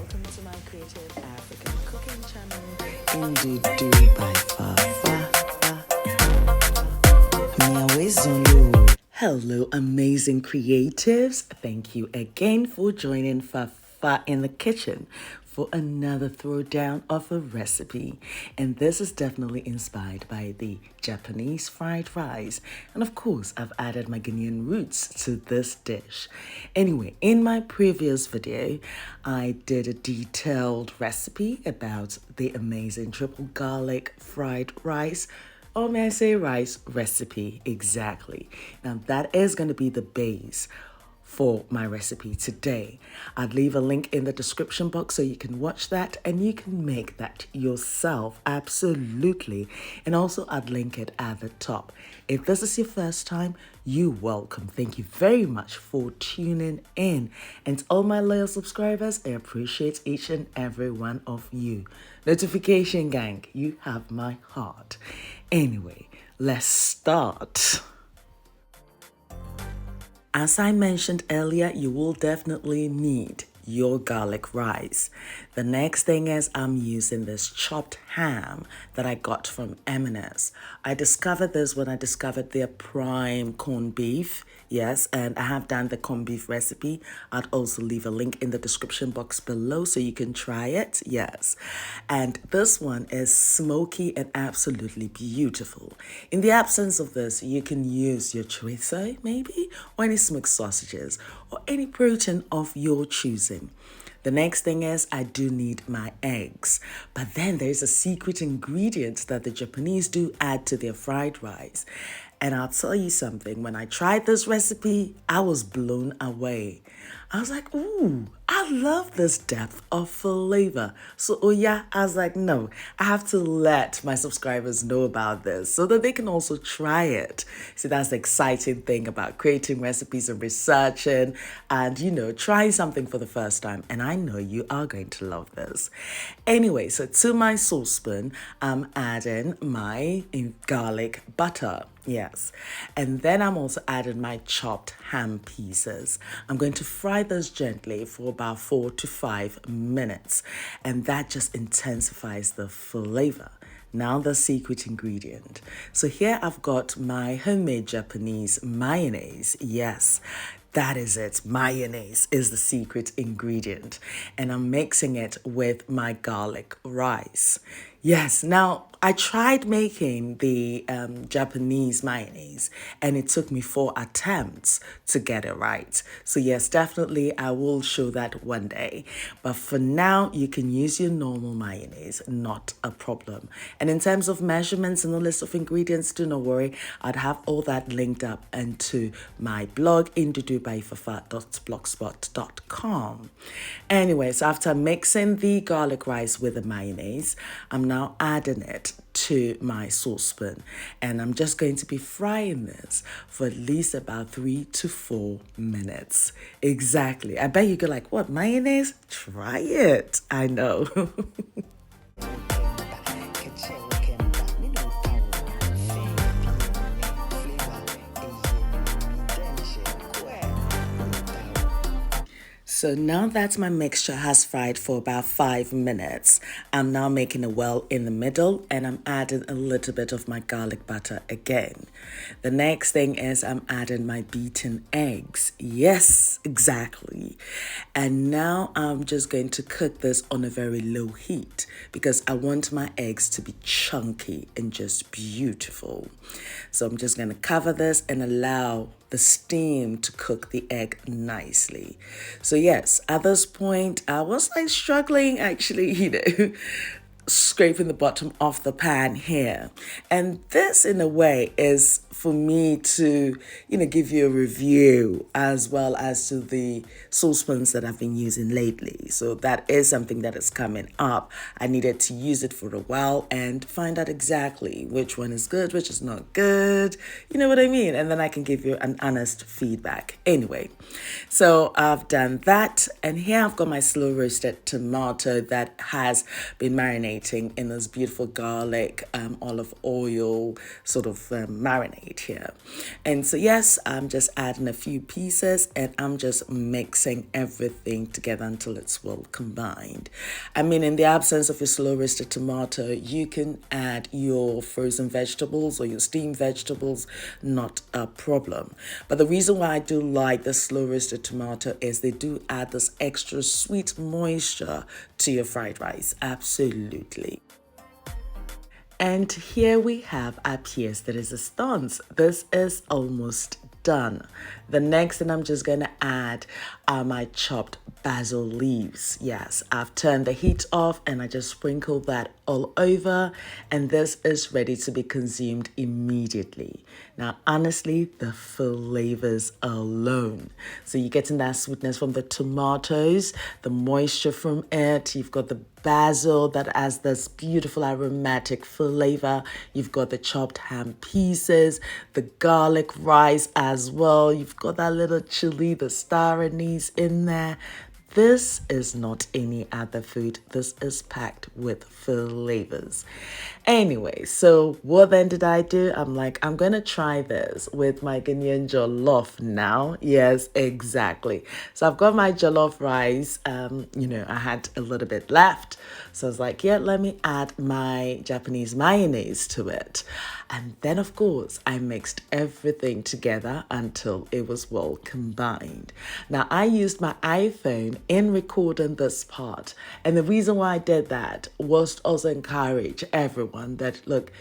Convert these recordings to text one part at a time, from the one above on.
welcome to my creative African cooking channel, Ndudu by Fafa. Hello, amazing creatives. Thank you again for joining Fafa in the kitchen for another throwdown of a recipe. And this is definitely inspired by the Japanese fried rice. And of course, I've added my Ghanaian roots to this dish. Anyway, in my previous video, I did a detailed recipe about the amazing triple garlic fried rice, or may I say rice recipe, exactly. Now that is going to be the base for my recipe today. I'd leave a link in the description box so you can watch that and you can make that yourself, absolutely. And also I'd link it at the top. If this is your first time, you're welcome. Thank you very much for tuning in. And to all my loyal subscribers, I appreciate each and every one of you. Notification gang, you have my heart. Anyway, let's start. As I mentioned earlier, you will definitely need your garlic rice. The next thing is I'm using this chopped ham that I got from M&S. I discovered this when I discovered their prime corned beef. Yes, and I have done the corned beef recipe. I'd also leave a link in the description box below so you can try it. Yes, and this one is smoky and absolutely beautiful. In the absence of this, you can use your chorizo maybe, or any smoked sausages, or any protein of your choosing. The next thing is I do need my eggs, but then there's a secret ingredient that the Japanese do add to their fried rice. And I'll tell you something, when I tried this recipe, I was blown away. I was like, ooh, I love this depth of flavor. So, oh yeah, I was like, no, I have to let my subscribers know about this so that they can also try it. See, that's the exciting thing about creating recipes and researching and, trying something for the first time. And I know you are going to love this. Anyway, so to my saucepan, I'm adding my garlic butter. Yes, and then I'm also adding my chopped ham pieces. I'm going to fry this gently for about 4 to 5 minutes, and that just intensifies the flavor. Now the secret ingredient. So here I've got my homemade Japanese mayonnaise. Yes, that is it. Mayonnaise is the secret ingredient. And I'm mixing it with my garlic rice. Yes, now I tried making the Japanese mayonnaise and it took me 4 attempts to get it right. So yes, definitely I will show that one day. But for now, you can use your normal mayonnaise, not a problem. And in terms of measurements and the list of ingredients, do not worry. I'd have all that linked up into my blog, ndudubyfafa.blogspot.com. Anyway, so after mixing the garlic rice with the mayonnaise, I'm now adding it to my saucepan, and I'm just going to be frying this for at least about 3 to 4 minutes. Exactly. I bet you go like, what, mayonnaise? Try it. I know. So now that my mixture has fried for about 5 minutes, I'm now making a well in the middle and I'm adding a little bit of my garlic butter again. The next thing is I'm adding my beaten eggs. Yes, exactly. And now I'm just going to cook this on a very low heat because I want my eggs to be chunky and just beautiful. So I'm just going to cover this and allow the steam to cook the egg nicely. So yes, at this point, I was like struggling actually, scraping the bottom off the pan here. And this in a way is for me to, give you a review as well as to the saucepans that I've been using lately. So that is something that is coming up. I needed to use it for a while and find out exactly which one is good, which is not good. You know what I mean? And then I can give you an honest feedback. Anyway, so I've done that. And here I've got my slow roasted tomato that has been marinated marinating in this beautiful garlic, olive oil sort of marinade here. And so yes, I'm just adding a few pieces and I'm just mixing everything together until it's well combined. I mean, in the absence of your slow roasted tomato, you can add your frozen vegetables or your steamed vegetables, not a problem. But the reason why I do like the slow roasted tomato is they do add this extra sweet moisture to your fried rice. Absolutely. And here we have our pièce de résistance. This is almost done. The next thing I'm just going to add are my chopped basil leaves. Yes, I've turned the heat off and I just sprinkle that all over, and this is ready to be consumed immediately. Now, honestly, the flavors alone. So you're getting that sweetness from the tomatoes, the moisture from it. You've got the basil that has this beautiful aromatic flavor. You've got the chopped ham pieces, the garlic rice as well. You've got that little chili, the star anise in there. This is not any other food. This is packed with flavors. Anyway, so what then did I do? I'm like, I'm going to try this with my Ghanaian jollof now. Yes, exactly. So I've got my jollof rice. I had a little bit left. So I was like, yeah, let me add my Japanese mayonnaise to it. And then, of course, I mixed everything together until it was well combined. Now, I used my iPhone in recording this part. And the reason why I did that was to also encourage everyone that, look,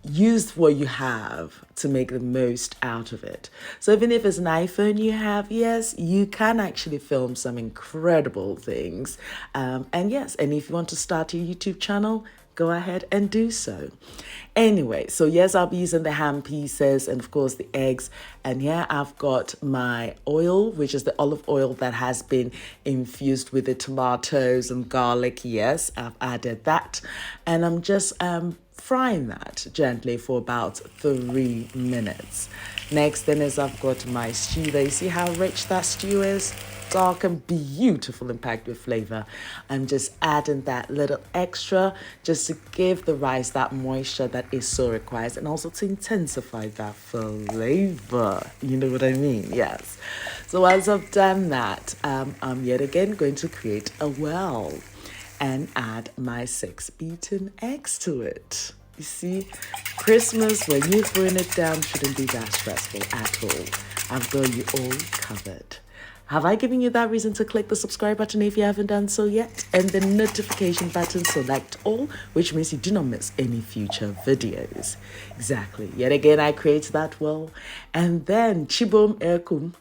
use what you have to make the most out of it. So even if it's an iPhone you have, yes, you can actually film some incredible things. And if you want to start your YouTube channel, go ahead and do so. Anyway, so yes, I'll be using the ham pieces and of course the eggs. And here I've got my oil, which is the olive oil that has been infused with the tomatoes and garlic. Yes, I've added that. And I'm just frying that gently for about 3 minutes. Next thing is I've got my stew there. You see how rich that stew is? Dark and beautiful and packed with flavor. I'm just adding that little extra just to give the rice that moisture that it so requires and also to intensify that flavor. You know what I mean? Yes. So as I've done that, I'm yet again going to create a well and add my 6 beaten eggs to it. You see, Christmas, when you're throwing it down, shouldn't be that stressful at all. I've got you all covered. Have I given you that reason to click the subscribe button if you haven't done so yet? And the notification button, select all, which means you do not miss any future videos. Exactly. Yet again, I create that well. And then, chibom erkum.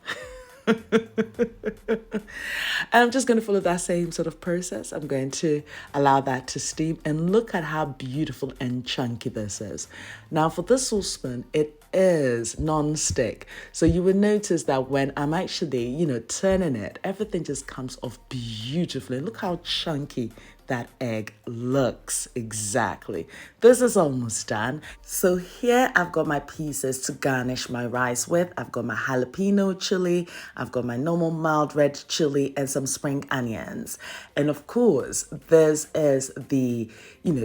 And I'm just going to follow that same sort of process. I'm going to allow that to steam and look at how beautiful and chunky this is. Now for this saucepan, it is non-stick. So you will notice that when I'm actually, turning it, everything just comes off beautifully. Look how chunky that egg looks. Exactly. This is almost done. So here I've got my pieces to garnish my rice with. I've got my jalapeno chili, I've got my normal mild red chili and some spring onions. And of course, this is the,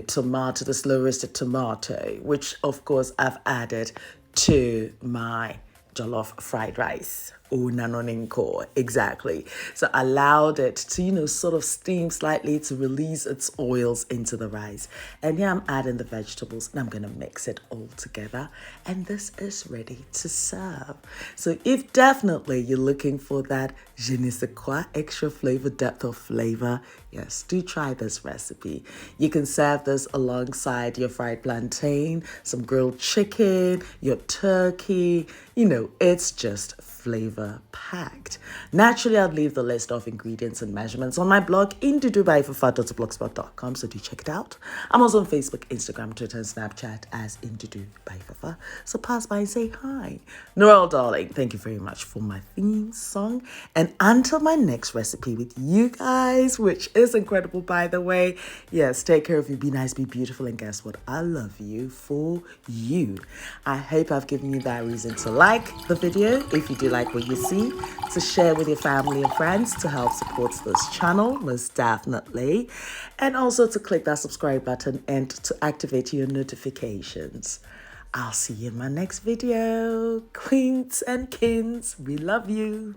tomato, the slow roasted tomato, which of course I've added to my jollof fried rice. Oh, nanoninko, exactly. So I allowed it to, sort of steam slightly to release its oils into the rice. And here I'm adding the vegetables and I'm going to mix it all together. And this is ready to serve. So if definitely you're looking for that je ne sais quoi, extra flavor, depth of flavor, yes, do try this recipe. You can serve this alongside your fried plantain, some grilled chicken, your turkey. It's just flavor packed. Naturally, I'll leave the list of ingredients and measurements on my blog ndudu.blogspot.com, so do check it out. I'm also on Facebook, Instagram, Twitter, and Snapchat as Ndudu by Fafa. So pass by and say hi. Noel, darling, thank you very much for my theme song. And until my next recipe with you guys, which is incredible, by the way. Yes, take care of you, be nice, be beautiful, and guess what? I love you for you. I hope I've given you that reason to like, like the video if you do like what you see, to share with your family and friends to help support this channel, most definitely, and also to click that subscribe button and to activate your notifications. I'll see you in my next video. Queens and kings, we love you.